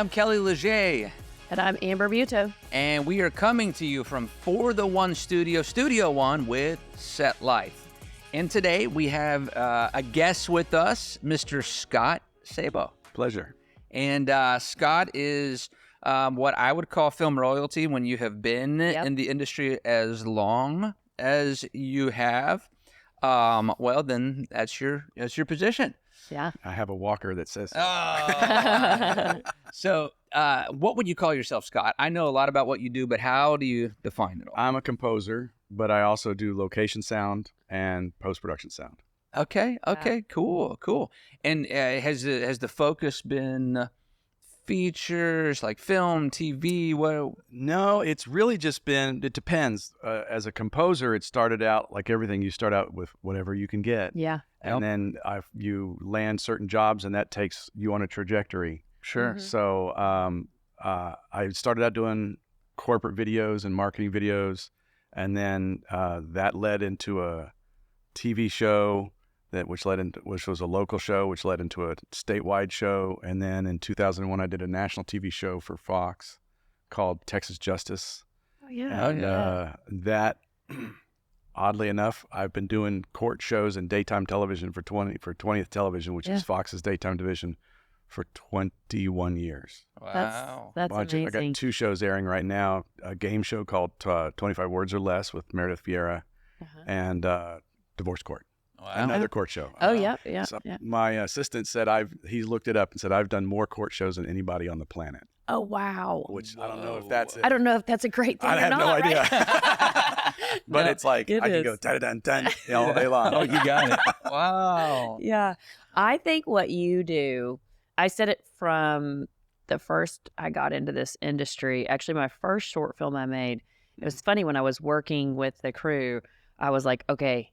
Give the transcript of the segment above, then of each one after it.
am Kelly Leger. And I'm Amber Muto. And we are coming to you from For the One Studio, Studio One with Set Life. And today we have a guest with us, Mr. Scott Szabo. Pleasure. And Scott is what I would call film royalty when you have been in the industry as long as you have. Well, then that's your position. Yeah. I have a walker that says so. Oh. So what would you call yourself, Scott? I know a lot about what you do, but how do you define it all? I'm a composer, but I also do location sound and post-production sound. Okay, cool. And has the focus been features like film, TV? What? No, it's really just been, it depends. As a composer, it started out like everything. You start out with whatever you can get. Yeah. And then you land certain jobs, and that takes you on a trajectory. Sure. Mm-hmm. So I started out doing corporate videos and marketing videos, and then that led into a TV show which was a local show, which led into a statewide show, and then in 2001 I did a national TV show for Fox called Texas Justice. Oh yeah. And that, oddly enough, I've been doing court shows in daytime television for 20th Television, which is Fox's daytime division, for 21 years. Wow. That's amazing. I got 2 shows airing right now: a game show called 25 Words or Less with Meredith Vieira, and Divorce Court. Wow. Another court show. Oh, yeah. So my assistant said he looked it up and said I've done more court shows than anybody on the planet. Oh, wow. Which I don't know if that's it. I don't know if that's a great thing I or have not, no idea. right? But it's like it I can is. go dun-dun-dun all day long. Oh, you got it. Wow. Yeah. I think what you do, I said it from the first I got into this industry. Actually, my first short film I made, it was funny when I was working with the crew, I was like, okay,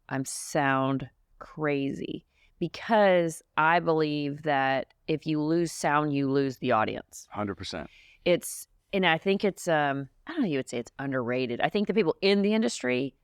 I'm sound crazy, because I believe that if you lose sound, you lose the audience. 100%. And I think it's, I don't know, you would say it's underrated. I think the people in the industry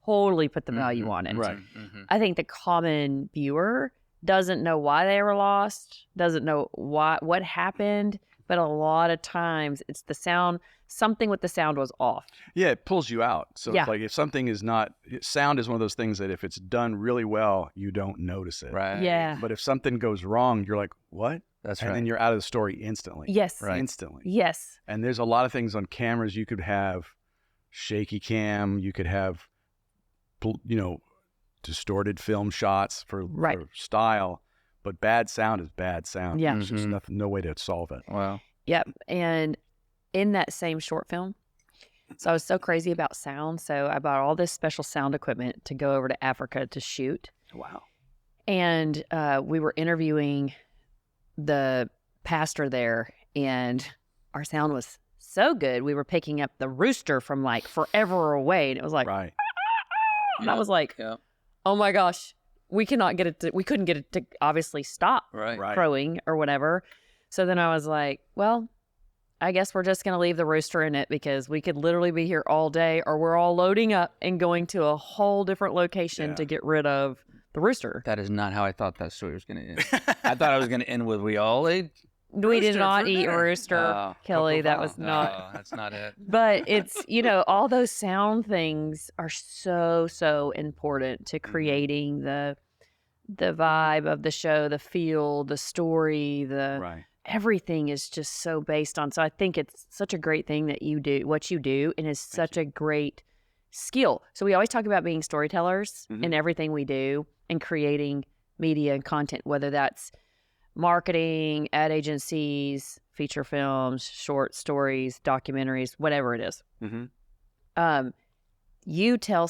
totally put the value on it. Right. Mm-hmm. I think the common viewer doesn't know why they were lost, doesn't know what happened, but a lot of times it's the sound, something with the sound was off. Yeah, it pulls you out. So Yeah. it's like if something is not, sound is one of those things that if it's done really well, you don't notice it. Right. Yeah. But if something goes wrong, you're like, what? That's and right. then you're out of the story instantly. Yes. Right. Instantly. Yes. And there's a lot of things on cameras. You could have shaky cam. You could have, distorted film shots for style. But bad sound is bad sound. Yeah. There's just no way to solve it. Wow. Yep. And in that same short film, so I was so crazy about sound. So I bought all this special sound equipment to go over to Africa to shoot. Wow. And we were interviewing the pastor there, and our sound was so good. We were picking up the rooster from like forever away. And it was like, Right. and I was like, oh my gosh, we couldn't get it to obviously stop Right. crowing or whatever. So then I was like, well, I guess we're just going to leave the rooster in it, because we could literally be here all day, or we're all loading up and going to a whole different location to get rid of the rooster. That is not how I thought that story was going to end. I thought I was going to end with we all ate. We did Rooster not for eat dinner. rooster, Oh. Kelly. That was not. No, that's not it. But it's, all those sound things are so important to creating the vibe of the show, the feel, the story, Right. everything is just so based on. So I think it's such a great thing that you do, what you do, and is such a great skill. So we always talk about being storytellers in everything we do and creating media and content, whether that's marketing, ad agencies, feature films, short stories, documentaries, whatever it is. Mm-hmm. You tell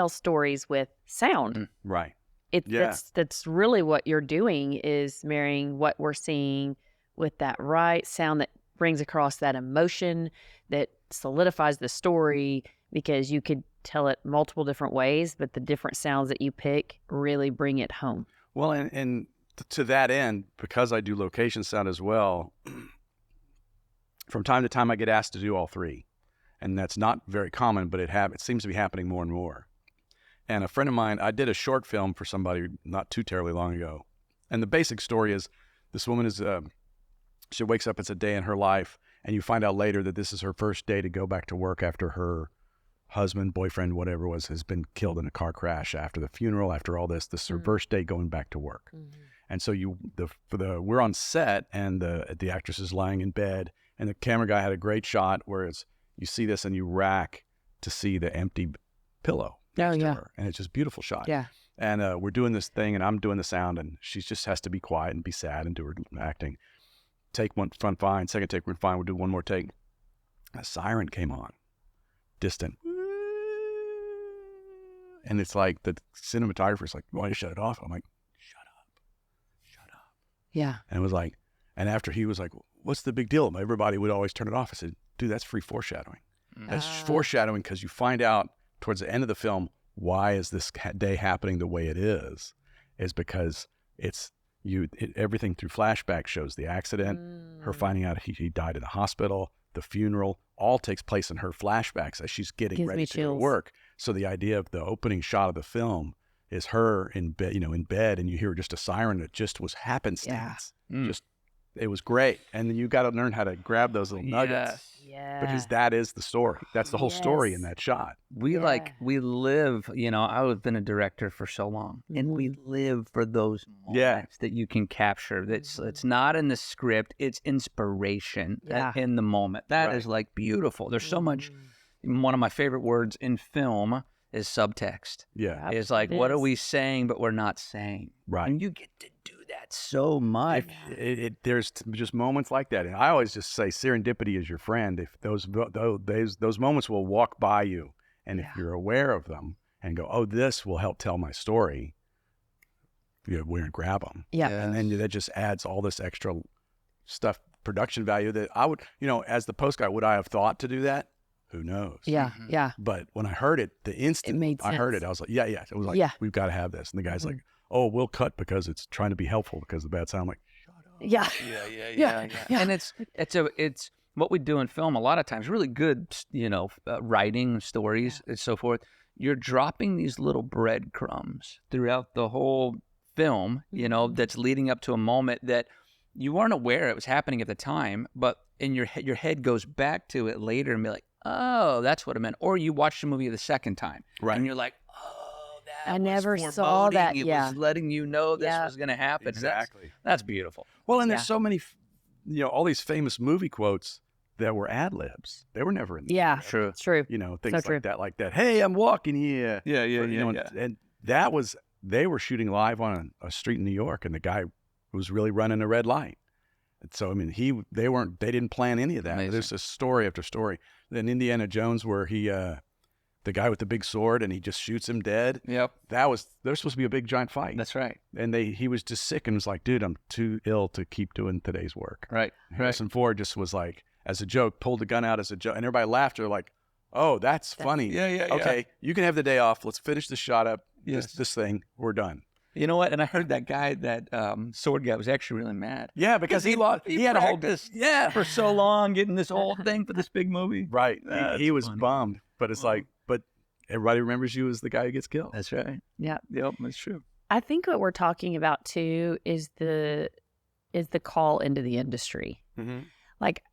stories with sound. Right. That's really what you're doing, is marrying what we're seeing with that right sound that brings across that emotion, that solidifies the story, because you could tell it multiple different ways, but the different sounds that you pick really bring it home. Well, and to that end, because I do location sound as well, from time to time I get asked to do all 3. And that's not very common, but it seems to be happening more and more. And a friend of mine, I did a short film for somebody not too terribly long ago. And the basic story is this woman is She wakes up, it's a day in her life, and you find out later that this is her first day to go back to work after her husband, boyfriend, whatever it was, has been killed in a car crash. After the funeral, after all this is her first day going back to work. And so we're on set, and the actress is lying in bed, and the camera guy had a great shot where you see this and you rack to see the empty pillow next to her, and it's just a beautiful shot. Yeah. And we're doing this thing, and I'm doing the sound, and she just has to be quiet and be sad and do her acting. Take one, fine. Second take, we're fine. We'll do one more take. A siren came on, distant. And it's like the cinematographer's like, why don't you shut it off? I'm like, shut up. Yeah. And it was like, and after he was like, what's the big deal? Everybody would always turn it off. I said, dude, that's free foreshadowing. That's foreshadowing, because you find out towards the end of the film, why is this day happening the way it is because everything through flashback shows the accident, her finding out he died in the hospital, the funeral, all takes place in her flashbacks as she's getting ready to go to work. So the idea of the opening shot of the film is her in bed, and you hear just a siren that just was happenstance. It was great. And you got to learn how to grab those little nuggets. Yeah. Because that is the story. That's the whole story in that shot. We live, I've been a director for so long, and we live for those moments that you can capture. It's not in the script, it's inspiration in the moment. That is like beautiful. There's so much. One of my favorite words in film is subtext. Yeah. It's like, what are we saying, but we're not saying? Right. And you get to do that so much. There's just moments like that. And I always just say serendipity is your friend. If those moments will walk by you, and if you're aware of them and go, oh, this will help tell my story, we're going to grab them. Yeah. And then that just adds all this extra stuff, production value that I would, as the post guy, would I have thought to do that? Who knows? Yeah, yeah. But when I heard it, the instant I heard it, I was like, yeah. It was like, we've got to have this. And the guy's like, oh, we'll cut because it's trying to be helpful because of the bad sound. I'm like, shut up. Yeah. And it's what we do in film a lot of times, really good, writing stories and so forth. You're dropping these little breadcrumbs throughout the whole film, that's leading up to a moment that you weren't aware it was happening at the time, but in your head goes back to it later and be like, oh, that's what it meant. Or you watch the movie the second time, and you're like, oh, that I never was saw that. It was letting you know this was going to happen. Exactly. That's beautiful. Well, and there's so many, all these famous movie quotes that were ad libs. They were never in the script. True. It's true. Things like that. Hey, I'm walking here. And that was, they were shooting live on a street in New York, and the guy was really running a red light. And so, they didn't plan any of that. Amazing. There's just story after story. Then Indiana Jones, where the guy with the big sword, and he just shoots him dead. Yep. There's supposed to be a big giant fight. That's right. And he was just sick and was like, dude, I'm too ill to keep doing today's work. Right. Harrison Ford just was like, as a joke, pulled the gun out as a joke, and everybody laughed. They're like, oh, that's funny. Yeah. Okay, you can have the day off. Let's finish the shot up. Yes. This thing, we're done. You know what? And I heard that guy, that sword guy, was actually really mad. Yeah, because he had a whole for so long, getting this whole thing for this big movie. Right. He was bummed, but it's like, but everybody remembers you as the guy who gets killed. That's right. Yeah. Yep, that's true. I think what we're talking about too is the call into the industry. Mm-hmm. Like,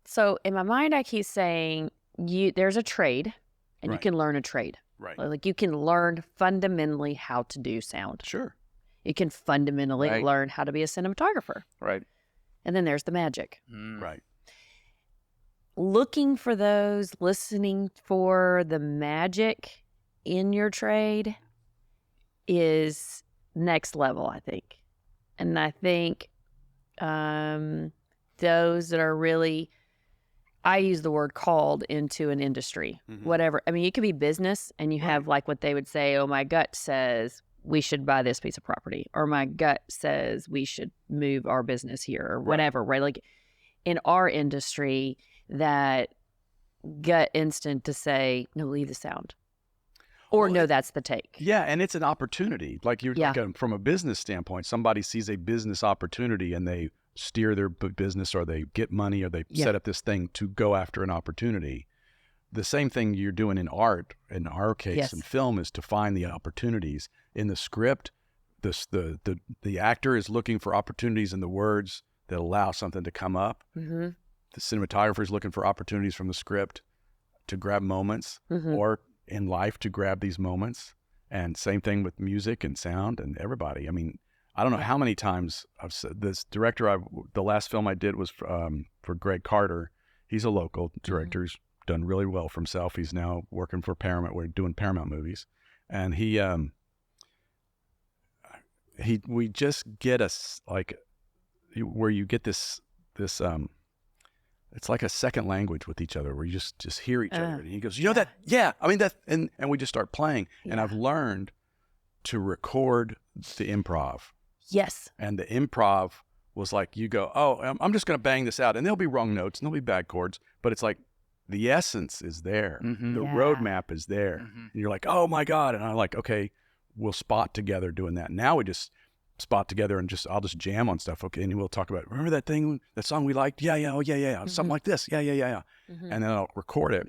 so in my mind, I keep saying there's a trade, and you can learn a trade. Right. Like, you can learn fundamentally how to do sound. Sure. You can fundamentally learn how to be a cinematographer. Right. And then there's the magic. Right. Looking for those, listening for the magic in your trade is next level, I think. And I think those that are really, I use the word called into an industry, whatever. It could be business, and you have like what they would say, oh, my gut says we should buy this piece of property, or my gut says we should move our business here, or whatever, right? Like in our industry, that gut instinct to say, no, leave the sound. Or no, that's the take. Yeah, and it's an opportunity. Like from a business standpoint, somebody sees a business opportunity and they steer their business, or they get money, or they set up this thing to go after an opportunity. The same thing you're doing in art, in our case, in film, is to find the opportunities. In the script, the actor is looking for opportunities in the words that allow something to come up. Mm-hmm. The cinematographer's looking for opportunities from the script to grab moments, or in life to grab these moments. And same thing with music and sound and everybody. I mean, I don't know how many times I've said this director. The last film I did was for Greg Carter. He's a local director. He's done really well for himself. He's now working for Paramount. We're doing Paramount movies, and we just get us like where you get this it's like a second language with each other, where you just hear each other. And he goes, that, I mean, that, and we just start playing. Yeah. And I've learned to record the improv. Yes. And the improv was like, you go, I'm just going to bang this out. And there'll be wrong notes and there'll be bad chords, but it's like the essence is there. The roadmap is there. And you're like, oh my God. And I'm like, okay, we'll spot together doing that. Now we just spot together and I'll just jam on stuff. Okay. And we'll talk about, remember that song we liked? Yeah. Oh yeah. Something like this. Yeah. And then I'll record it.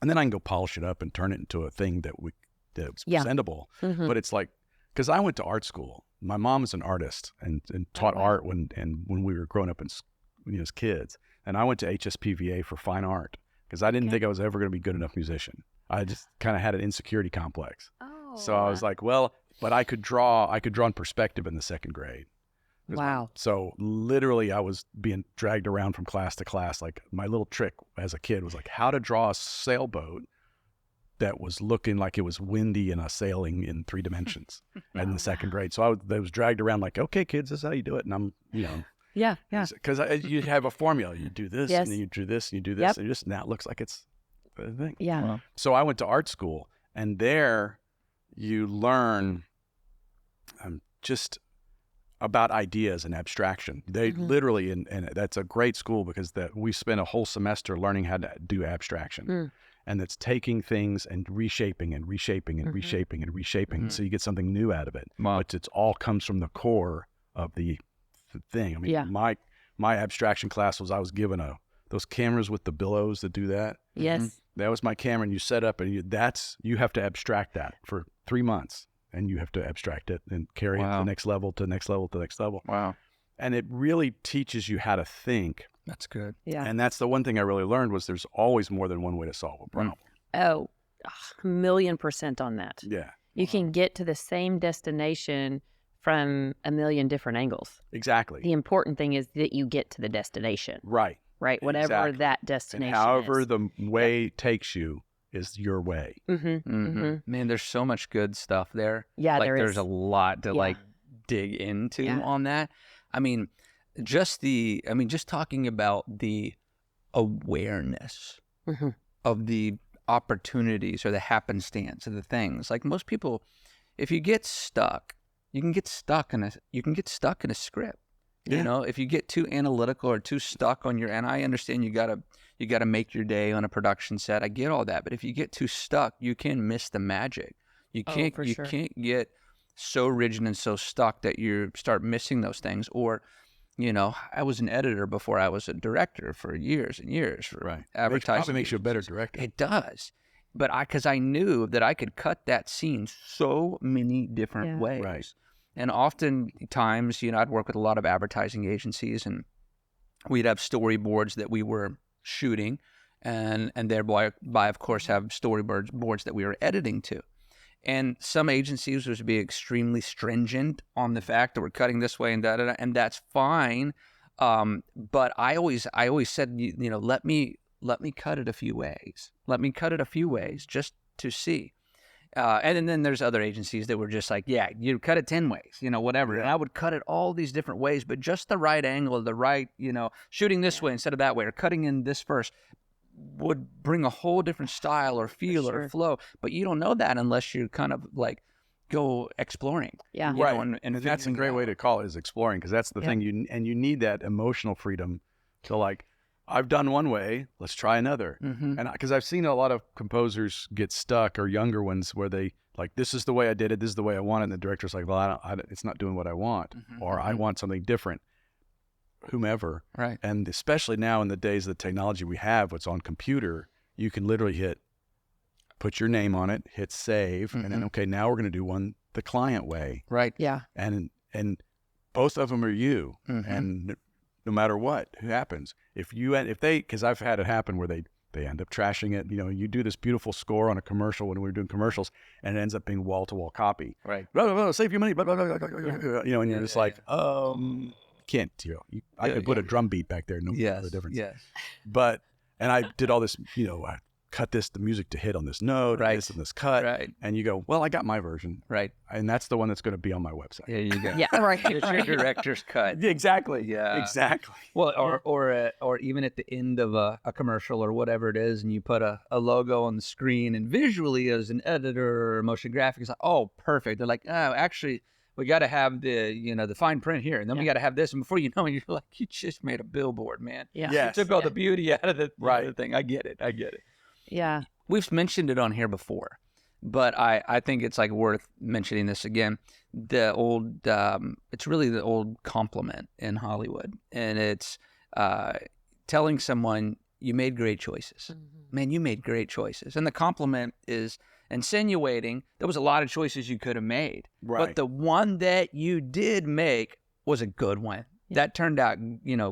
And then I can go polish it up and turn it into a thing that's presentable. But it's like, because I went to art school. My mom is an artist and taught art when we were growing up as kids. And I went to HSPVA for fine art because I didn't think I was ever going to be a good enough musician. I just kind of had an insecurity complex. So I was like, well, but I could draw in perspective in the second grade. Wow. So literally I was being dragged around from class to class. Like my little trick as a kid was like how to draw a sailboat that was looking like it was windy and sailing in 3 dimensions in the second grade. So I was dragged around like, okay, kids, this is how you do it. And I'm, Yeah. Because you have a formula. You do this, and then you do this, and you do this, and now it looks like it's the thing. Yeah. Wow. So I went to art school, and there you learn just about ideas and abstraction. They literally, and that's a great school because we spent a whole semester learning how to do abstraction. And it's taking things and reshaping and reshaping and reshaping and reshaping. So you get something new out of it. Wow. But it all comes from the core of the thing. I mean, my abstraction class I was given those cameras with the billows that do that. Yes. That was my camera, and you set up, and you have to abstract that for 3 months, and you have to abstract it and carry it to the next level, to the next level, to the next level. Wow. And it really teaches you how to think. That's good. Yeah. And that's the one thing I really learned was there's always more than one way to solve a problem. Oh, 1,000,000% on that. Yeah. You can get to the same destination from 1,000,000 different angles. Exactly. The important thing is that you get to the destination. Right. Whatever that destination and however is. the way takes you is your way. Man, there's so much good stuff there. Yeah, there's a lot to dig into on that. I mean, just talking about the awareness of the opportunities or the happenstance of the things. Like most people, if you get stuck, you can get stuck in a script. Yeah. If you get too analytical or too stuck on and I understand you gotta make your day on a production set. I get all that, but if you get too stuck, you can miss the magic. You can't can't get so rigid and so stuck that you start missing those things. Or, I was an editor before I was a director for years and years for advertising. Probably makes you a better director. It does. But because I knew that I could cut that scene so many different ways. Right. And oftentimes, I'd work with a lot of advertising agencies, and we'd have storyboards that we were shooting, and thereby, of course, have storyboards that we were editing to. And some agencies would be extremely stringent on the fact that we're cutting this way and da-da-da, and that's fine. But I always said, let me cut it a few ways. Let me cut it a few ways just to see. And then there's other agencies that were just like, you cut it 10 ways, whatever. Yeah. And I would cut it all these different ways, but just the right angle, the right, shooting this way instead of that way, or cutting in this first would bring a whole different style or feel or flow. But you don't know that unless you kind of like go exploring. Yeah. Right. And that's a great way to call it, is exploring, because that's the thing. You need that emotional freedom to like, I've done one way, let's try another. And because I've seen a lot of composers get stuck, or younger ones, where they like, this is the way I did it, this is the way I want it, and the director's like, well, it's not doing what I want, or I want something different, whomever. Right. And especially now in the days of the technology we have, what's on computer, you can literally put your name on it, hit save, and then, okay, now we're going to do one the client way. Right. Yeah. And both of them are you. And no matter what happens. If they, because I've had it happen where they end up trashing it. You do this beautiful score on a commercial when we were doing commercials, and it ends up being wall-to-wall copy. Right. Blah, blah, blah, save your money. Blah, blah, blah, blah, blah, blah, and you're just like, can't. I could put a drum beat back there. No difference. Yes. But and I did all this. I cut the music to hit on this note, this and this cut, and you go, well, I got my version, and that's the one that's going to be on my website. There you go. Yeah, right. It's your director's cut. Exactly. Yeah. Exactly. Well, or even at the end of a commercial or whatever it is, and you put a logo on the screen, and visually as an editor or motion graphics, like, oh, perfect. They're like, oh, actually, we got to have the fine print here, and then we got to have this, and before you know it, you're like, you just made a billboard, man. Yeah. Yes. You took all the beauty out of the thing. I get it. Yeah. We've mentioned it on here before, but I think it's like worth mentioning this again. The old, it's really the old compliment in Hollywood, and it's telling someone you made great choices. Mm-hmm. Man, you made great choices. And the compliment is insinuating there was a lot of choices you could have made, but the one that you did make was a good one. Yeah. That turned out,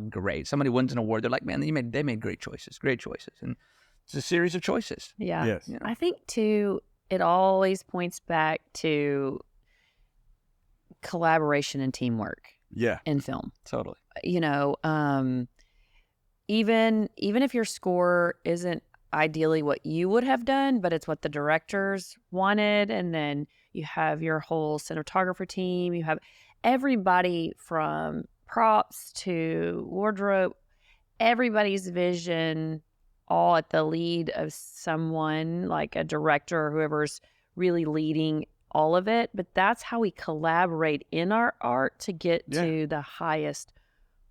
great. Somebody wins an award, they're like, man, they made great choices, and it's a series of choices. Yeah. Yes. I think, too, it always points back to collaboration and teamwork in film. Totally. Even if your score isn't ideally what you would have done, but it's what the directors wanted, and then you have your whole cinematographer team, you have everybody from props to wardrobe, everybody's vision all at the lead of someone like a director or whoever's really leading all of it. But that's how we collaborate in our art to get to the highest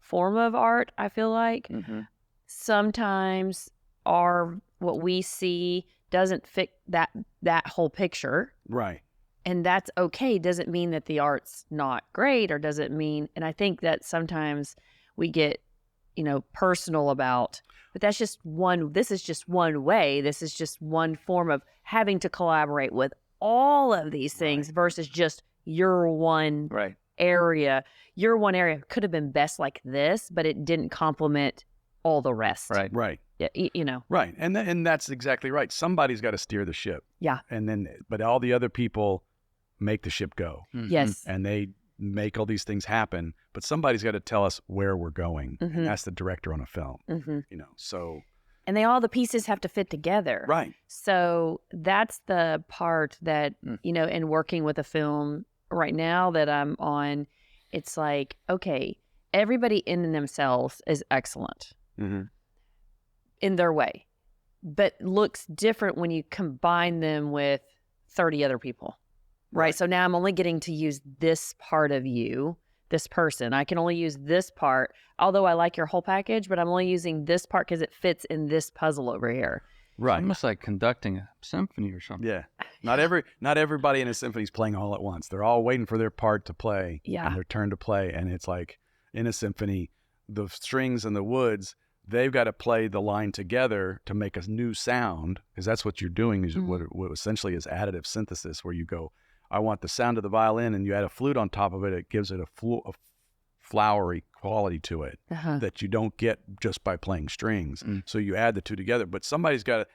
form of art, I feel like. Mm-hmm. Sometimes what we see doesn't fit that whole picture. Right. And that's okay. Doesn't mean that the art's not great, or doesn't mean, and I think that sometimes we get, personal about, but this is just one way. This is just one form of having to collaborate with all of these things versus just your one area. Your one area could have been best like this, but it didn't complement all the rest. Right. Yeah, Right. And that's exactly right. Somebody's got to steer the ship. Yeah. But all the other people make the ship go. Mm-hmm. Yes. And they make all these things happen, but somebody's got to tell us where we're going. Mm-hmm. And that's the director on a film. Mm-hmm. So. And all the pieces have to fit together. Right. So that's the part that, in working with a film right now that I'm on, it's like, okay, everybody in themselves is excellent in their way, but looks different when you combine them with 30 other people. Right. So now I'm only getting to use this part of you, this person. I can only use this part, although I like your whole package, but I'm only using this part because it fits in this puzzle over here. Right. It's almost like conducting a symphony or something. Yeah. Not everybody in a symphony is playing all at once. They're all waiting for their part to play and their turn to play. And it's like in a symphony, the strings and the woods, they've got to play the line together to make a new sound, because that's what you're doing is what essentially is additive synthesis, where you go, I want the sound of the violin, and you add a flute on top of it. It gives it a flowery quality to it that you don't get just by playing strings. So you add the two together, but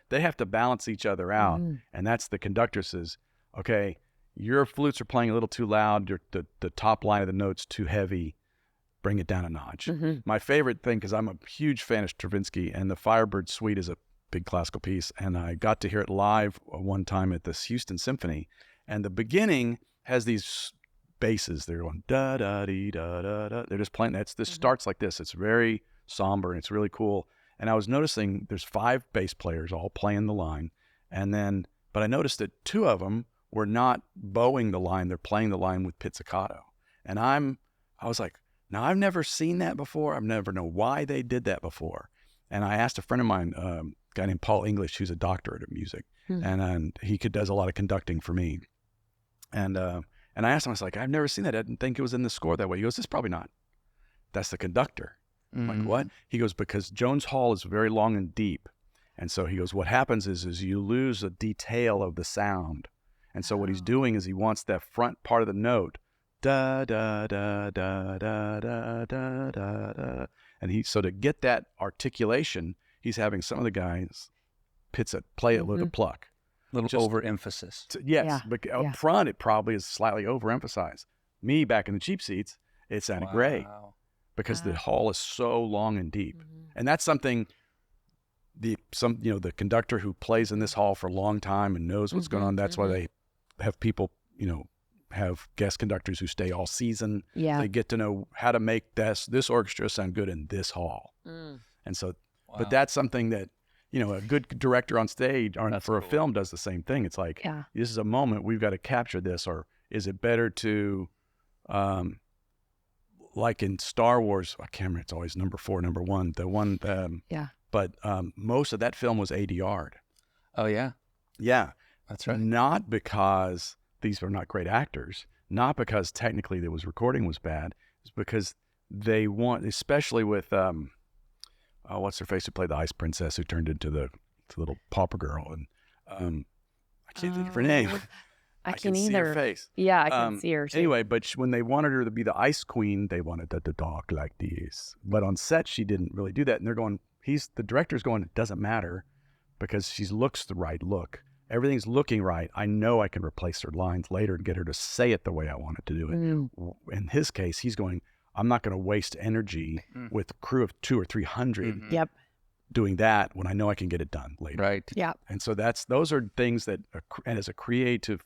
they have to balance each other out. And that's the conductor says, okay, your flutes are playing a little too loud. The top line of the note's too heavy. Bring it down a notch. My favorite thing, because I'm a huge fan of Stravinsky, and the Firebird Suite is a big classical piece, and I got to hear it live one time at this Houston Symphony. And the beginning has these basses. They're going da da dee da da da. They're just playing. This starts like this. It's very somber and it's really cool. And I was noticing there's 5 bass players all playing the line, but I noticed that 2 of them were not bowing the line. They're playing the line with pizzicato. And I was like, now I've never seen that before. I've never known why they did that before. And I asked a friend of mine, a guy named Paul English, who's a doctorate of music, and he does a lot of conducting for me. And I asked him, I was like, I've never seen that. I didn't think it was in the score that way. He goes, it's probably not. That's the conductor. I'm like, what? He goes, because Jones Hall is very long and deep. And so he goes, what happens is you lose a detail of the sound. And so what he's doing is he wants that front part of the note, da, da, da, da, da, da, da, da, da. And so to get that articulation, he's having some of the guys play it with a pluck. Little Just overemphasis. Yes, but up front, it probably is slightly overemphasized. Me, back in the cheap seats, it sounded great because the hall is so long and deep. And that's something the conductor who plays in this hall for a long time and knows what's going on, that's why they have people, have guest conductors who stay all season. Yeah. They get to know how to make this orchestra sound good in this hall. And so, but that's something that, a good director on stage for a film does the same thing. It's like, this is a moment, we've got to capture this. Or is it better to, like in Star Wars, I can't remember, it's always number 4, number 1, the one, but most of that film was ADR'd. Oh, yeah. Yeah. That's right. Not because these were not great actors, not because technically recording was bad, it's because they want, especially with, what's her face who played the Ice Princess who turned into the little pauper girl, and I can't think of her name. I can can see either. her face. Yeah, I can see her too. Anyway, but when they wanted her to be the Ice Queen, they wanted her to talk like this. But on set, she didn't really do that. And they're going, the director's going, it doesn't matter because she looks the right look. Everything's looking right. I know I can replace her lines later and get her to say it the way I want it to do it. In his case, he's going, I'm not going to waste energy with a crew of 200 or 300 doing that when I know I can get it done later. Right. Yeah. And so those are things that, and as a creative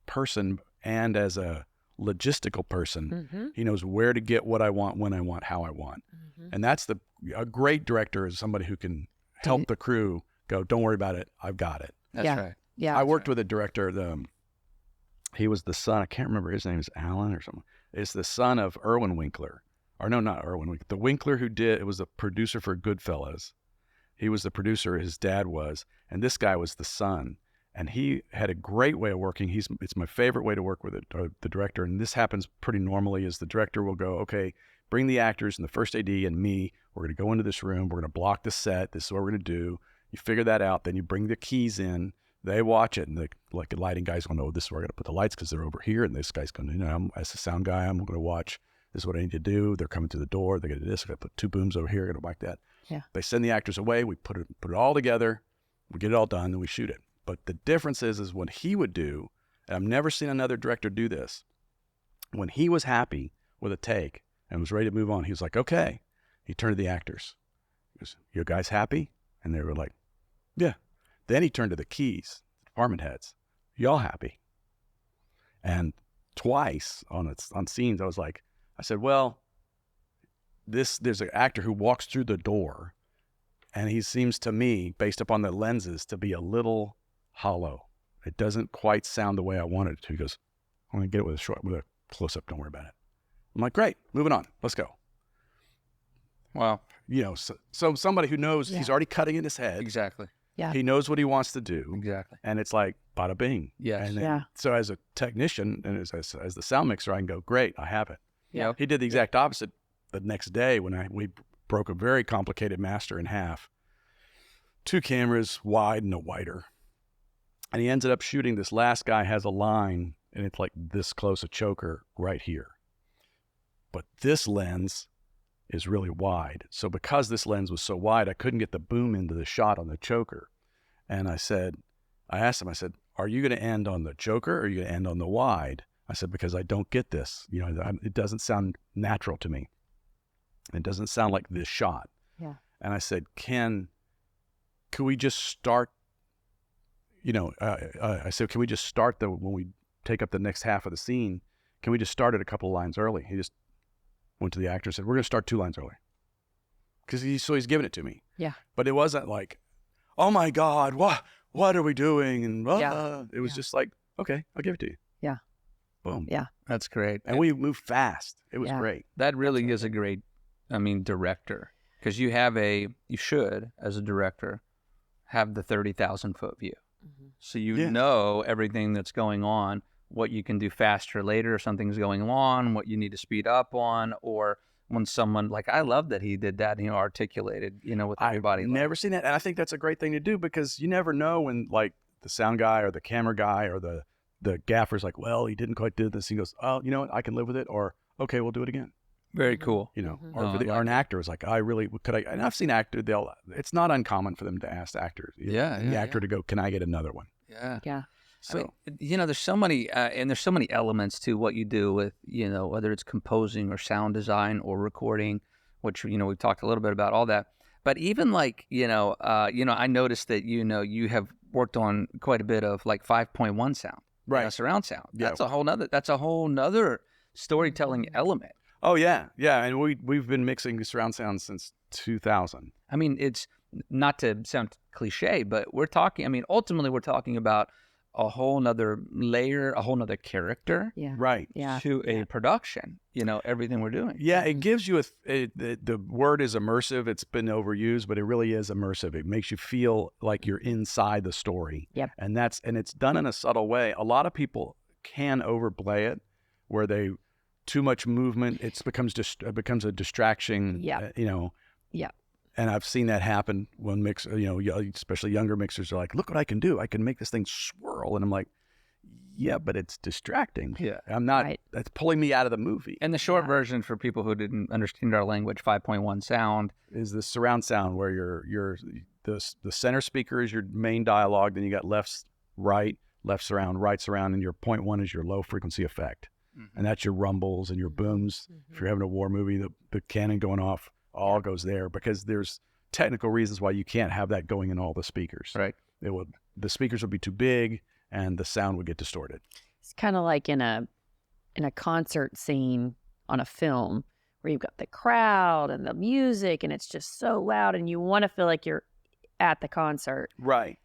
person and as a logistical person, he knows where to get what I want, when I want, how I want. And that's a great director is somebody who can help the crew go, don't worry about it, I've got it. That's right. Yeah. I worked with a director, he was the son, I can't remember, his name is Alan or something. It's the son of Irwin Winkler. Or no, not Irwin Winkler. The Winkler it was the producer for Goodfellas. He was the producer, his dad was, and this guy was the son. And he had a great way of working. It's my favorite way to work with the director. And this happens pretty normally is the director will go, okay, bring the actors and the first AD and me. We're going to go into this room. We're going to block the set. This is what we're going to do. You figure that out. Then you bring the keys in. They watch it. And the lighting guy's going, oh, this is where we're going to put the lights because they're over here. And this guy's going, as a sound guy, I'm going to watch. This is what I need to do. They're coming through the door. They're going to do this. They're going to put 2 booms over here. They're going to like that. Yeah. They send the actors away. We put it all together. We get it all done. And we shoot it. But the difference is what he would do, and I've never seen another director do this, when he was happy with a take and was ready to move on, he was like, okay. He turned to the actors. He goes, you guys happy? And they were like, yeah. Then he turned to the keys, department heads. Y'all happy? And twice on scenes, I said, well, there's an actor who walks through the door, and he seems to me, based upon the lenses, to be a little hollow. It doesn't quite sound the way I wanted it to. He goes, I'm going to get it with a close-up. Don't worry about it. I'm like, great, moving on. Let's go. Wow. So somebody who knows he's already cutting in his head. Exactly. Yeah. He knows what he wants to do. Exactly. And it's like, bada bing. Yes. And then, so as a technician and as the sound mixer, I can go, great, I have it. Yeah. He did the exact opposite the next day when we broke a very complicated master in half. 2 cameras, wide and a wider. And he ended up shooting this last guy has a line, and it's like this close a choker right here. But this lens is really wide. So because this lens was so wide, I couldn't get the boom into the shot on the choker. And I asked him, are you going to end on the choker or are you going to end on the wide? I said, because I don't get this. It doesn't sound natural to me. It doesn't sound like this shot. Yeah. And I said, could we just start, I said, can we just start when we take up the next half of the scene, can we just start it a couple of lines early? He just went to the actor and said, we're going to start 2 lines early. Because he's giving it to me. Yeah. But it wasn't like, oh my God, what are we doing? And it was just like, okay, I'll give it to you. Yeah. Boom. Yeah. That's great. And we moved fast. It was great. That really is a great, director. Because you should, as a director, have the 30,000-foot view. So you know everything that's going on, what you can do faster later if something's going on, what you need to speed up on, or when someone, I love that he did that, articulated, with everybody. I've never seen that. And I think that's a great thing to do because you never know when, the sound guy or the camera guy or the gaffer's like, well, he didn't quite do this. He goes, oh, you know what? I can live with it. Or, okay, we'll do it again. Very cool. You know, Mm-hmm. or, or an actor is like, and I've seen actors, it's not uncommon for them to ask actors, the actor to go, can I get another one? Yeah. Yeah. I So, mean, there's so many, and there's so many elements to what you do with, whether it's composing or sound design or recording, which, we've talked a little bit about all that. But even like, I noticed that, you have worked on quite a bit of like 5.1 sound, right. Surround sound. Yeah. That's a whole nother storytelling element. Oh yeah. Yeah. And we've been mixing surround sound since 2000. I mean, it's not to sound cliche, but ultimately we're talking about a whole nother layer, a whole nother character, right, to a production. Everything we're doing. Yeah, it gives you the word is immersive. It's been overused, but it really is immersive. It makes you feel like you're inside the story. Yep. And it's done in a subtle way. A lot of people can overplay it, where they too much movement. It becomes a distraction. Yeah. Yeah. And I've seen that happen when especially younger mixers are like, look what I can do. I can make this thing swirl. And I'm like, yeah, but it's distracting. Yeah. I'm not, that's pulling me out of the movie. And the short version for people who didn't understand our language, 5.1 sound, is the surround sound, where the center speaker is your main dialogue. Then you got left, surround, right surround. And your 0.1 is your low frequency effect. Mm-hmm. And that's your rumbles and your booms. Mm-hmm. If you're having a war movie, the cannon going off all goes there, because there's technical reasons why you can't have that going in all the speakers. Right. The speakers would be too big and the sound would get distorted. It's kind of like in a concert scene on a film where you've got the crowd and the music and it's just so loud and you want to feel like you're at the concert. Right.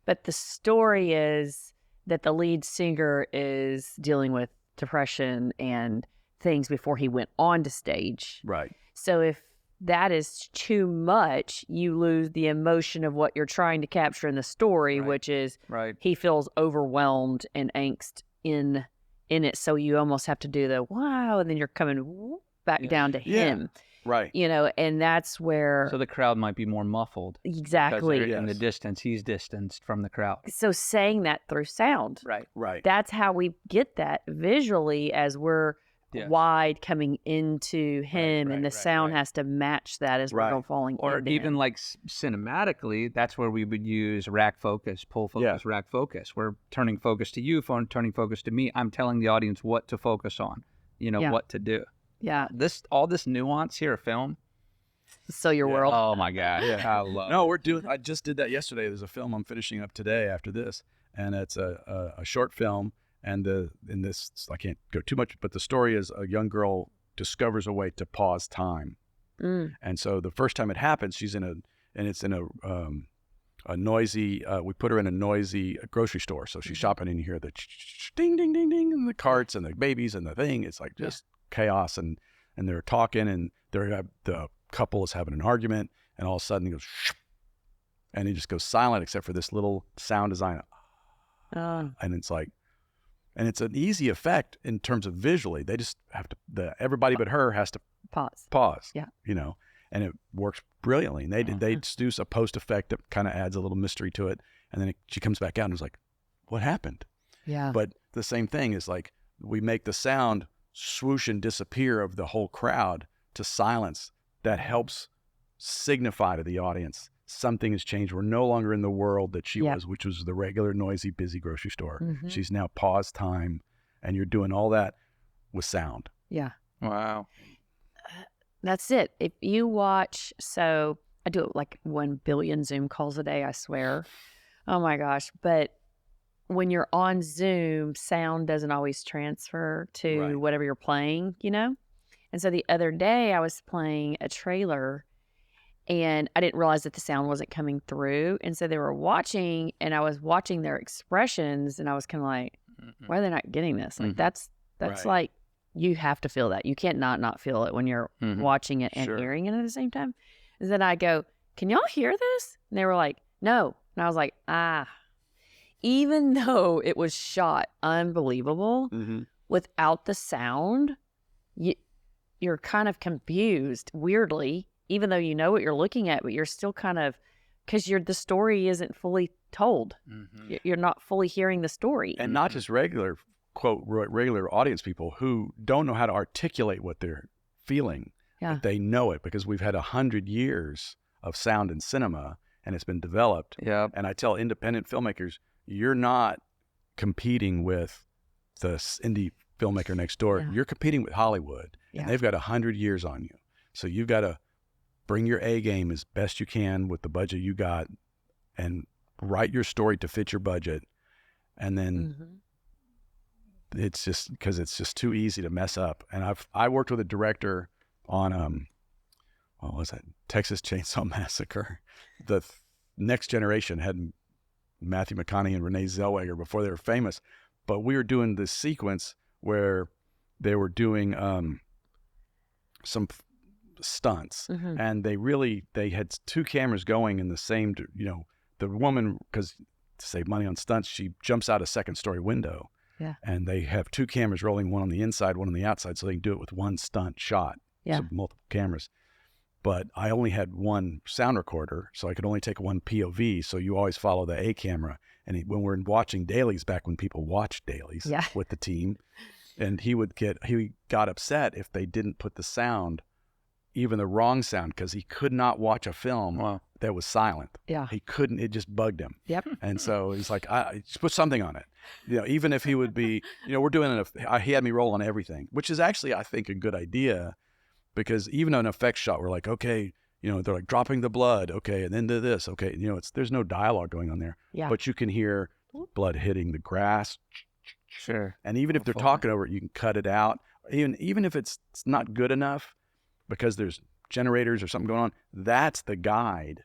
But the story is that the lead singer is dealing with depression and things before he went on to stage. Right. So if that is too much, you lose the emotion of what you're trying to capture in the story, which is he feels overwhelmed and angst in it. So you almost have to do the wow, and then you're coming back down to him. Right. And that's where... So the crowd might be more muffled. Exactly. Because in the distance, he's distanced from the crowd. So saying that through sound. Right. Right. That's how we get that visually as we're wide coming into him, and the sound has to match that as we're falling or into even him. like cinematically, that's where we would use rack focus, pull focus, rack focus. We're turning focus to you, turning focus to me. I'm telling the audience what to focus on, what to do. Yeah. All this nuance here of film. So your world. Oh my God. Yeah. I love No, I just did that yesterday. There's a film I'm finishing up today after this, and it's a short film. And in this, I can't go too much, but the story is a young girl discovers a way to pause time. And so the first time it happens, it's in a noisy, we put her in a noisy grocery store. So she's shopping and you hear the ding, ding, ding, ding, and the carts and the babies and the thing. It's like just chaos. And they're talking, and the couple is having an argument, and all of a sudden it goes, and it just goes silent except for this little sound design. And it's like, and it's an easy effect in terms of visually. They just have to, everybody but her has to pause. Yeah. And it works brilliantly. And they do a post effect that kind of adds a little mystery to it. And then she comes back out and is like, what happened? Yeah. But the same thing is like, we make the sound swoosh and disappear of the whole crowd to silence. That helps signify to the audience something has changed. We're no longer in the world that she was, which was the regular, noisy, busy grocery store. Mm-hmm. She's now paused time, and you're doing all that with sound. Yeah. Wow. That's it. If you watch, so I do like 1 billion Zoom calls a day, I swear. Oh my gosh. But when you're on Zoom, sound doesn't always transfer to whatever you're playing, And so the other day I was playing a trailer, and I didn't realize that the sound wasn't coming through. And so they were watching, and I was watching their expressions, and I was kind of like, why are they not getting this? Like, that's like, you have to feel that. You can't not feel it when you're watching it and hearing it at the same time. And then I go, can y'all hear this? And they were like, no. And I was like, even though it was shot unbelievable, without the sound, you're kind of confused, weirdly, even though you know what you're looking at, but you're still kind of, because the story isn't fully told. You're not fully hearing the story. And not just regular, quote, regular audience people who don't know how to articulate what they're feeling. Yeah. But they know it because we've had 100 years of sound and cinema, and it's been developed. Yeah. And I tell independent filmmakers, you're not competing with the indie filmmaker next door. Yeah. You're competing with Hollywood, and they've got 100 years on you. So you've got to bring your A game as best you can with the budget you got, and write your story to fit your budget. And then it's just because it's just too easy to mess up. And I worked with a director on what was that, Texas Chainsaw Massacre. The Next Generation had Matthew McConaughey and Renee Zellweger before they were famous, but we were doing this sequence where they were doing some stunts, and they had two cameras going in the same, the woman, because to save money on stunts, she jumps out a second-story window. Yeah. And they have two cameras rolling, one on the inside, one on the outside, so they can do it with one stunt shot. Yeah. So multiple cameras. But I only had one sound recorder, so I could only take one POV, so you always follow the A camera. And when we're watching dailies, back when people watched dailies with the team, and he got upset if they didn't put the sound, even the wrong sound, because he could not watch a film that was silent. Yeah. He couldn't, it just bugged him. Yep. And so he's like, just put something on it. Even if he would be, we're doing he had me roll on everything, which is actually, I think, a good idea, because even an effects shot, we're like, okay, they're like dropping the blood. Okay. And then to this. Okay. There's no dialogue going on there, but you can hear blood hitting the grass. Sure. And even if they're talking over it, you can cut it out. Even if it's not good enough, because there's generators or something going on, that's the guide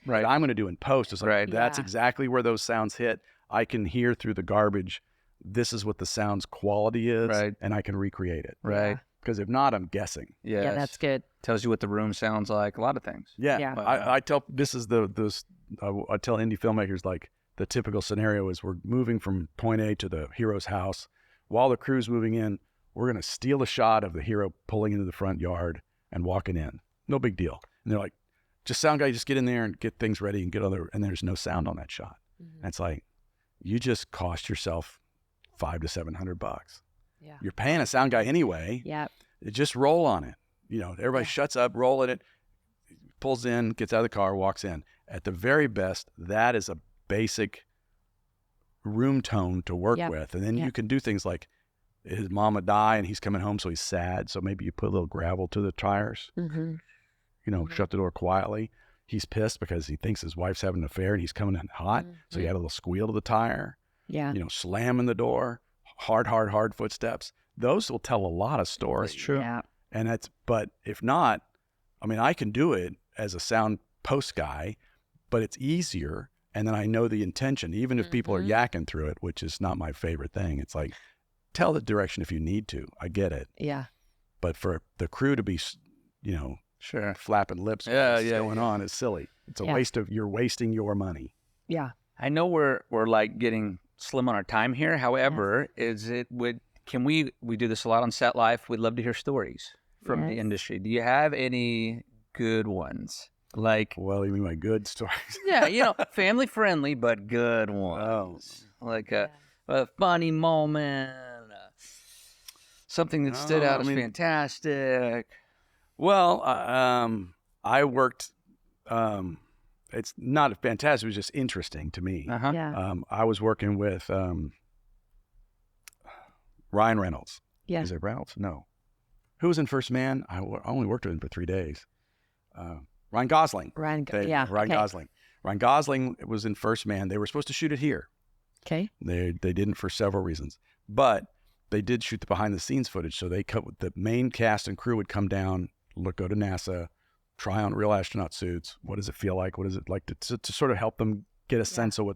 that I'm going to do in post. It's like, that's exactly where those sounds hit. I can hear through the garbage, this is what the sound's quality is, and I can recreate it. Right. Because if not, I'm guessing. Yes. Yeah, that's good. Tells you what the room sounds like, a lot of things. Yeah. I tell, I tell indie filmmakers, like, the typical scenario is we're moving from point A to the hero's house. While the crew's moving in, we're going to steal a shot of the hero pulling into the front yard and walking in. No big deal. And they're like, just sound guy, just get in there and get things ready and and there's no sound on that shot. And it's like, you just cost yourself $500 to $700. Yeah. You're paying a sound guy anyway. Yeah. Just roll on it. Everybody shuts up, roll in it, pulls in, gets out of the car, walks in. At the very best, that is a basic room tone to work with. And then you can do things like, his mama die and he's coming home, so he's sad. So maybe you put a little gravel to the tires, shut the door quietly. He's pissed because he thinks his wife's having an affair and he's coming in hot. So you add a little squeal to the tire, slamming the door, hard footsteps. Those will tell a lot of stories. That's true. Yeah. But if not, I can do it as a sound post guy, but it's easier. And then I know the intention, even if people are yakking through it, which is not my favorite thing. It's like, tell the direction if you need to. I get it. Yeah. But for the crew to be, Sure, flapping lips, what's going on is silly. It's a you're wasting your money. Yeah. I know we're like getting slim on our time here. However, can we do this a lot on Set Life? We'd love to hear stories from the industry. Do you have any good ones? Like, well, you mean my good stories? Yeah, family friendly, but good ones. Like a funny moment, something that stood out as fantastic. Well, I worked, it's not fantastic, it was just interesting to me. Yeah. I was working with Ryan Reynolds. Yeah. Is it Reynolds? No. Who was in First Man? I only worked with him for 3 days. Ryan Gosling. Ryan Gosling. Ryan Gosling was in First Man. They were supposed to shoot it here. Okay. They didn't for several reasons, but they did shoot the behind the scenes footage. So the main cast and crew would come down, go to NASA, try on real astronaut suits. What does it feel like? What is it like to sort of help them get a sense of what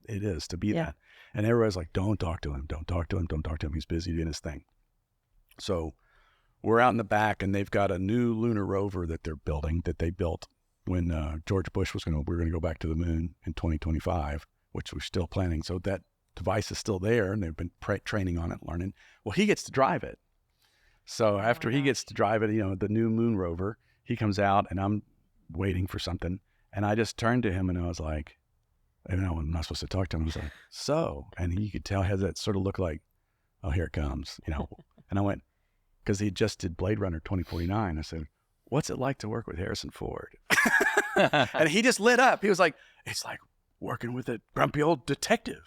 it is to be that? And everybody's like, don't talk to him. Don't talk to him. Don't talk to him. He's busy doing his thing. So we're out in the back, and they've got a new lunar rover that they're building, that they built when George Bush we're going to go back to the moon in 2025, which we're still planning. So that device is still there, and they've been training on it, learning. Well, he gets to drive it. So after he gets to drive it, the new moon rover, he comes out, and I'm waiting for something. And I just turned to him, and I was like, I'm not supposed to talk to him. I was like, so, and you could tell he has that sort of look like, oh, here it comes, And I went, because he just did Blade Runner 2049. I said, "What's it like to work with Harrison Ford?" And he just lit up. He was like, "It's like working with a grumpy old detective."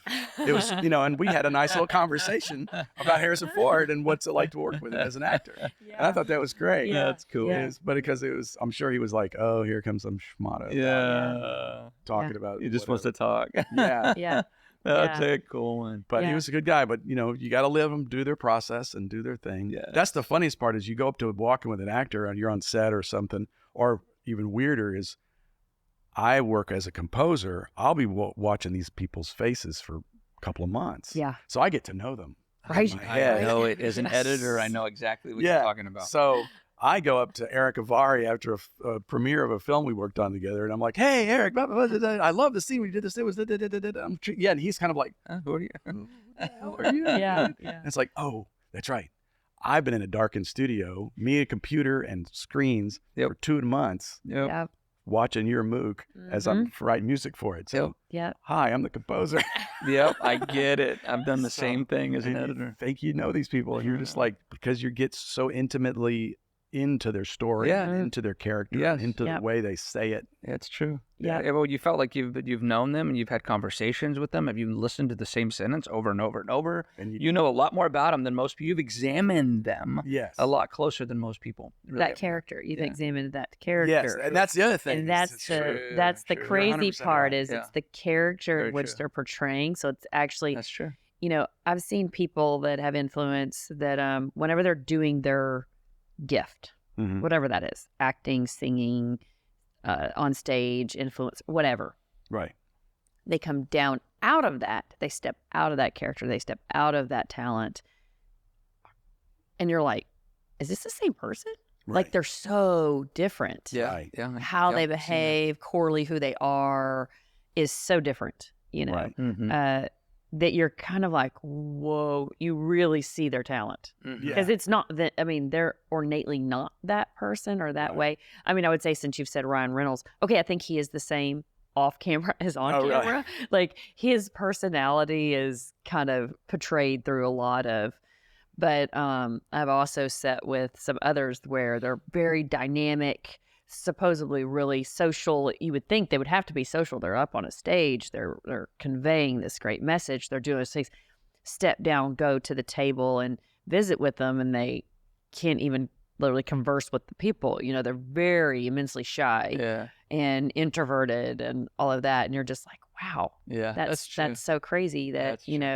It was, you know, and we had a nice little conversation about Harrison Ford and what's it like to work with him as an actor. Yeah. And I thought that was great. Yeah, that's cool. Yeah. But because it was, I'm sure he was like, "Oh, here comes some schmata." Talking about He just whatever. wants to talk. Yeah. Yeah. That's a cool one. But he Yeah. was a good guy. But, you know, you got to let them do their process and do their thing. Yeah. That's the funniest part is you go up to walking with an actor and you're on set or something, or even weirder is I work as a composer. I'll be watching these people's faces for a couple of months. Yeah. So I get to know them. Right. in my I head. know it as an Yes. editor. I know exactly what you're talking about. So I go up to Eric Avari after a premiere of a film we worked on together, and I'm like, "Hey, Eric, blah, blah, blah, blah, I love the scene we did this. It was yeah," and he's kind of like, Who are you? "Who the hell are you?" Yeah. And it's like, "Oh, that's right. I've been in a darkened studio, me, a computer, and screens Yep. for 2 months, Yep. Yeah. watching your MOOC as I'm writing music for it. So, Yeah. hi, I'm the composer." Yep. I get it. I've done the So, same thing as an and you editor. think you know these people, and you're just like, because you get so intimately into their story, Yeah. and into their character, Yes. and into Yep. the way they say it. It's true. Yeah. Well, you felt like you've known them and you've had conversations with them. Have you listened to the same sentence over and over and over? And You know a lot more about them than most people. You've examined them yes, a lot closer than most people. Really That have. character. You've Yeah. examined that character. Yes, and that's the other thing. And is that's it's the true. that's the true. You're crazy 100% part right. is Yeah. it's the character Very which true. they're portraying. So it's actually, That's true. you know, I've seen people that have influence that whenever they're doing their gift, Mhm. whatever that is, acting, singing, on stage, influence, whatever, Right. they come down out of that. They step out of that character. They step out of that talent. And you're like, is this the same person? Like Right. they're so different. Yeah. Right. Yeah. How Yep, they seen that. behave, corely who they are is so different, you know, Right. Mhm. that you're kind of like, whoa, you really see their talent. Mhm. Yeah. Because it's not that, I mean, they're ornately not that person or that Right. way. I mean, I would say since you've said Ryan Reynolds, okay, I think he is the same off camera as on Oh, really? camera. Like his personality is kind of portrayed through a lot of, but I've also sat with some others where they're very dynamic, supposedly really social. You would think they would have to be social. They're up on a stage. They're conveying this great message. They're doing things. Step down, go to the table and visit with them, and they can't even literally converse with the people. You know, they're very immensely shy Yeah. and introverted and all of that. And you're just like, wow, Yeah. that's true. so crazy that, That's you true.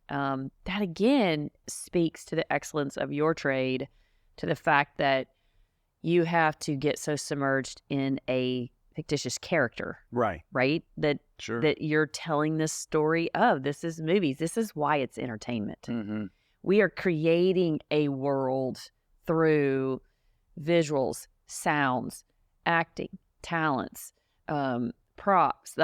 know, that again speaks to the excellence of your trade, to the fact that you have to get so submerged in a fictitious character, Right. right? That Sure. that you're telling this story of. This is movies. This is why it's entertainment. Mhm. We are creating a world through visuals, sounds, acting, talents, props,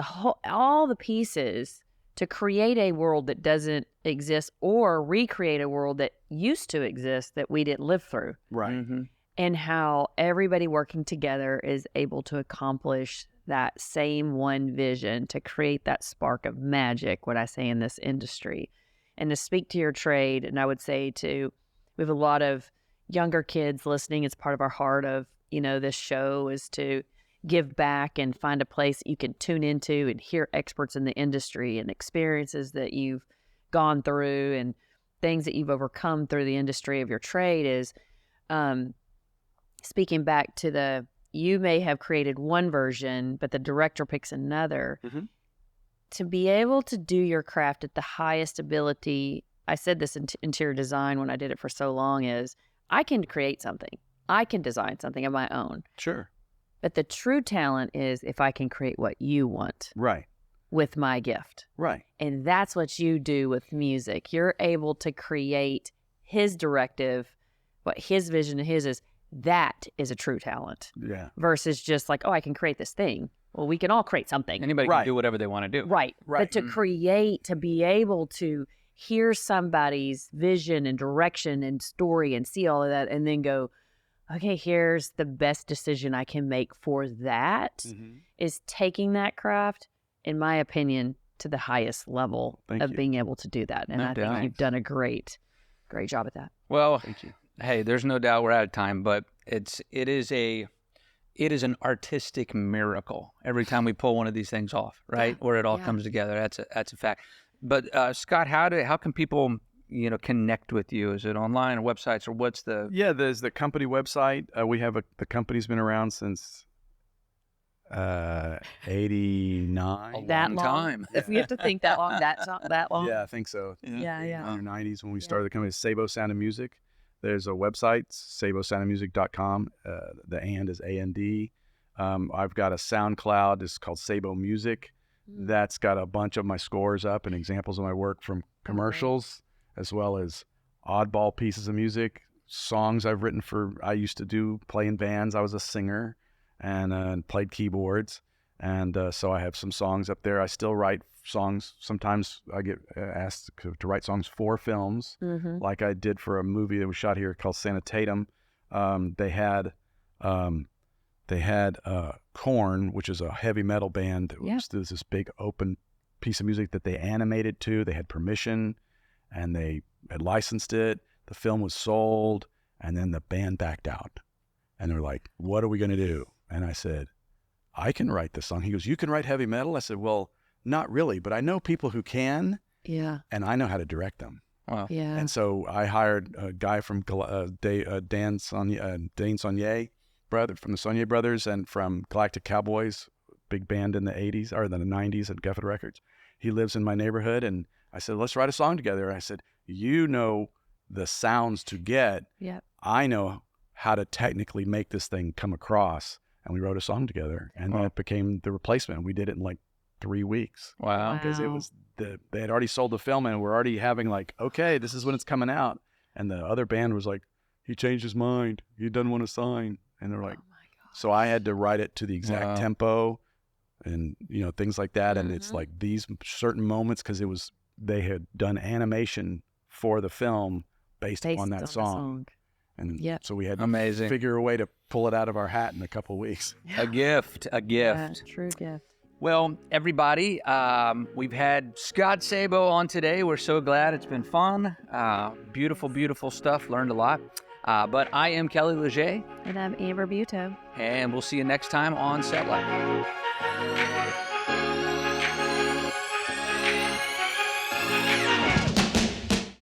all the pieces to create a world that doesn't exist or recreate a world that used to exist that we didn't live through. Right. Mhm. And how everybody working together is able to accomplish that same one vision to create that spark of magic, what I say in this industry. And to speak to your trade, and I would say we have a lot of younger kids listening. It's part of our heart of, you know, this show is to give back and find a place that you can tune into and hear experts in the industry and experiences that you've gone through and things that you've overcome through the industry of your trade is, speaking back to you may have created one version, but the director picks another. Mhm. To be able to do your craft at the highest ability, I said this in interior design when I did it for so long, is I can create something. I can design something of my own. Sure. But the true talent is if I can create what you want Right. with my gift. Right. And that's what you do with music. You're able to create his directive, what his vision of his is. That is a true talent Yeah. versus just like, oh, I can create this thing. Well, we can all create something. Anybody Right. can do whatever they want to do. Right. Right. But to create, to be able to hear somebody's vision and direction and story and see all of that and then go, okay, here's the best decision I can make for that, Mhm. is taking that craft, in my opinion, to the highest level Thank of you. being able to do that. And No I think doubt. you've done a great job at that. Well, Thank you. Hey, there's no doubt we're out of time, but it is an artistic miracle every time we pull one of these things off, right? Where it all comes together. That's a fact. But Scott, how can people connect with you? Is it online or websites, or what's the? Yeah, there's the company website. The company's been around since 89. A That long long? time. If we have to think that long, that's not that long. Yeah, I think so. Yeah. In the 90s when we started the company, Szabo Sound of Music. There's a website, SaboSoundofMusic.com. The and is A-N-D. I've got a SoundCloud. It's called Szabo Music. That's got a bunch of my scores up and examples of my work from commercials, as well as oddball pieces of music, songs I've written I used to play in bands. I was a singer and played keyboards. And so I have some songs up there. I still write songs. Sometimes I get asked to write songs for films, like I did for a movie that was shot here called Sanitatum. They had Korn, which is a heavy metal band. There's this big open piece of music that they animated to. They had permission, and they had licensed it. The film was sold, and then the band backed out. And they're like, "What are we going to do?" And I said, "I can write this song." He goes, "You can write heavy metal?" I said, "Well, not really, but I know people who can, and I know how to direct them." Wow. Yeah. And so I hired a guy from Dane Saunier, brother from the Saunier brothers, and from Galactic Cowboys, big band in the 80s or the 90s at Geffen Records. He lives in my neighborhood, and I said, "Let's write a song together." I said, "You know the sounds to get. I know how to technically make this thing come across." And we wrote a song together, and then it became The Replacement. We did it in like 3 weeks. Wow. Because it was they had already sold the film, and we're already having like, okay, this is when it's coming out. And the other band was like, "He changed his mind. He doesn't want to sign." And they're like, so I had to write it to the exact tempo and, things like that. And it's like these certain moments, because they had done animation for the film based on that song. And so we had to figure a way to pull it out of our hat in a couple of weeks. A gift. Yeah, true gift. Well, everybody, we've had Scott Szabo on today. We're so glad. It's been fun. Beautiful, beautiful stuff. Learned a lot. But I am Kelly Leger. And I'm Amber Buteau. And we'll see you next time on Set Life.